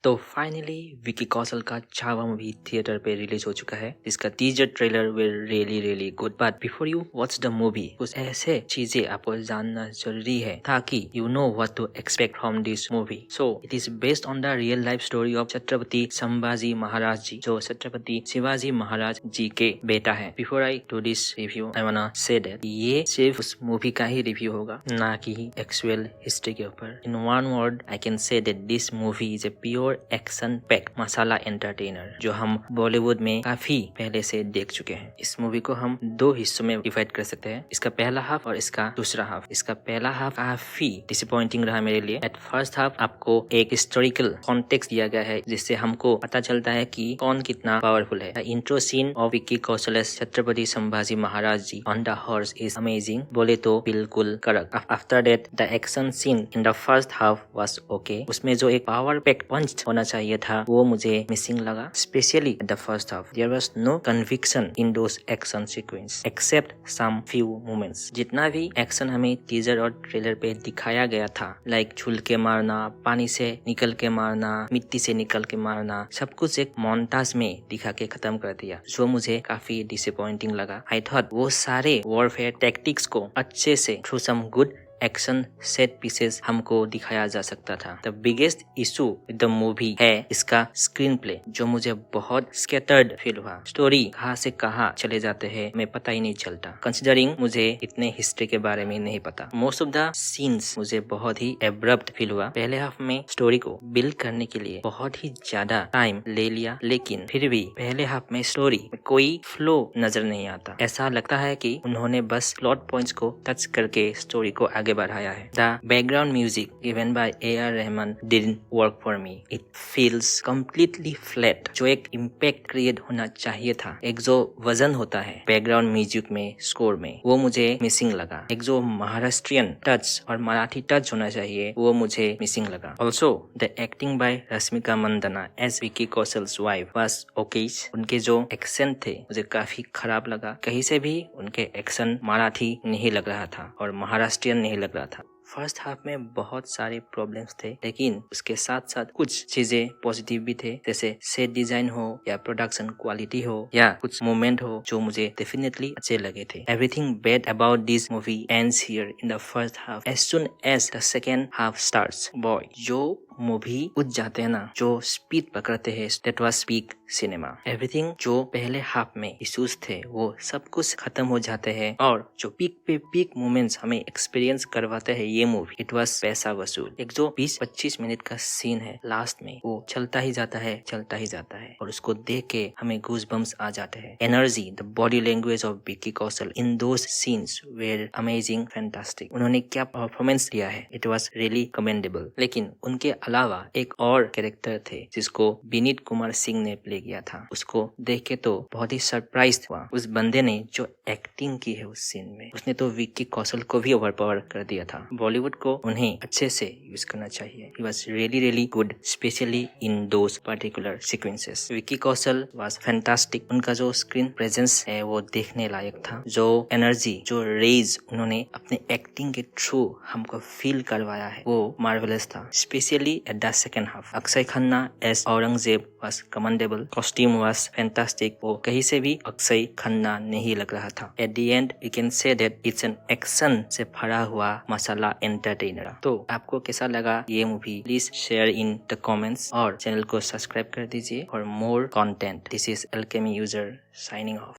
तो फाइनली विकी कौशल का Chhaava movie theatre पे रिलीज हो चुका है। इसका teaser trailer will really good, but before you watch the movie कुछ ऐसे चीजें आपको जानना जरूरी है ताकि you know what to expect from this movie. So it is based on the real life story of Chhatrapati Sambhaji Maharaj ji, जो छत्रपति शिवाजी महाराज जी के बेटा है। Before I do this review I wanna say that ये सिर्फ उस मूवी का ही रिव्यू होगा, ना कि एक्चुअल हिस्ट्री के ऊपर। In one word I can say that this movie is a pure action pack masala entertainer जो हम बॉलीवुड में काफी पहले से देख चुके हैं। इस मूवी को हम दो हिस्सों में डिवाइड कर सकते हैं, इसका पहला हाफ और इसका दूसरा हाफ। इसका पहला हाफ काफी डिसअपॉइंटिंग रहा मेरे लिए। एट फर्स्ट हाफ आपको एक हिस्टोरिकल कॉन्टेक्स्ट दिया गया है जिससे हमको पता चलता है कि कौन कितना पावरफुल है। The intro scene of Vicky Kaushal as Chhatrapati Sambhaji Maharaj ji on the horse is amazing, बोले तो बिल्कुल correct. After that the action scene in the first half was okay. उसमें जो एक पावर पैक पंच होना चाहिए था वो मुझे मिसिंग लगा, specially at the first half. There was no conviction in those action sequence except some few moments. जितना भी एक्शन हमें टीजर और ट्रेलर पे दिखाया गया था, लाइक झूल के मारना, पानी से निकल के मारना, मिट्टी से निकल के मारना, सब कुछ एक मोन्टाज में दिखा के खत्म कर दिया, जो मुझे काफी डिसअपॉइंटिंग लगा। आई थॉट वो सारे वॉरफेयर टैक्टिक्स को अच्छे से through some good action set pieces हमको दिखाया जा सकता था। The biggest issue with the movie है इसका स्क्रीन प्ले, जो मुझे बहुत स्कैटर्ड फील हुआ। स्टोरी कहाँ से कहाँ चले जाते हैं मैं पता ही नहीं चलता, कंसिडरिंग मुझे इतने हिस्ट्री के बारे में नहीं पता। मोस्ट ऑफ द सीन्स मुझे बहुत ही एब्रप्ट फील हुआ। पहले हाफ में स्टोरी को बिल्ड करने के लिए बहुत ही ज्यादा टाइम ले लिया, लेकिन फिर भी पहले हाफ में स्टोरी में कोई फ्लो नजर नहीं आता। ऐसा लगता है कि उन्होंने बस प्लॉट पॉइंट्स को टच करके स्टोरी को आगे बढ़ाया है। The background music given by A.R. Rahman didn't work for me. It feels completely flat. जो एक इम्पैक्ट क्रिएट होना चाहिए था, एक जो वजन होता है बैकग्राउंड म्यूजिक में, स्कोर में, वो मुझे मिसिंग लगा। एक जो महाराष्ट्रियन टच और मराठी टच होना चाहिए वो मुझे मिसिंग लगा। Also the acting by Rashmika Mandanna as Vicky Kaushal's wife was okay. उनके जो एक्सेंट थे मुझे काफी खराब लगा। कहीं से भी उनके एक्शन मराठी नहीं लग रहा था और महाराष्ट्रियन नहीं लग रहा था। फर्स्ट हाफ में बहुत सारे प्रॉब्लम्स थे, लेकिन उसके साथ साथ कुछ चीजें पॉजिटिव भी थे, जैसे सेट डिजाइन हो या प्रोडक्शन क्वालिटी हो या कुछ मोमेंट हो जो मुझे डेफिनेटली अच्छे लगे थे। Everything bad about this movie ends here in the first half as soon as the second half starts. Boy जो मूवी उठ जाते हैं ना, जो स्पीड पकड़ते हैं, that was peak cinema. Everything जो पहले हाफ में इश्यूज थे वो सब कुछ खत्म हो जाते हैं और जो पीक पे पीक मोमेंट्स हमें एक्सपीरियंस करवाते हैं ये मूवी, इट वाज पैसा वसूल। एक जो 20-25 मिनट का सीन है लास्ट में, वो चलता ही जाता है और उसको देख के हमें गूज बम्स आ जाते हैं। Energy, the body language of Vicky Kaushal in those scenes were amazing, fantastic. उन्होंने क्या परफॉर्मेंस दिया है, इट वाज रियली कमेंडेबल। लेकिन उनके अलावा एक और कैरेक्टर थे जिसको विनीत कुमार सिंह ने प्ले किया था, उसको देख के तो बहुत ही सरप्राइज हुआ। उस बंदे ने जो एक्टिंग की है उस सीन में, उसने तो विक्की कौशल को भी ओवरपावर कर दिया था। बॉलीवुड को उन्हें अच्छे से यूज करना चाहिए। He was really good, specially in those particular sequences. Vicky Kaushal was fantastic. उनका जो स्क्रीन प्रेजेंस है वो देखने लायक था। जो एनर्जी, जो रेज उन्होंने अपने एक्टिंग के थ्रू हमको फील करवाया है वो मार्वेलस था, specially at the second half. Akshay Khanna as Aurangzeb was commendable. Costume was fantastic. वो कहीं से भी अक्षय खन्ना नहीं लग रहा था। At the end, we can say that it's an action से भरा हुआ मसाला एंटरटेनर। तो आपको कैसा लगा ये movie? Please share in the comments और चैनल को सब्सक्राइब कर दीजिए for more content. This is alchemy user signing off.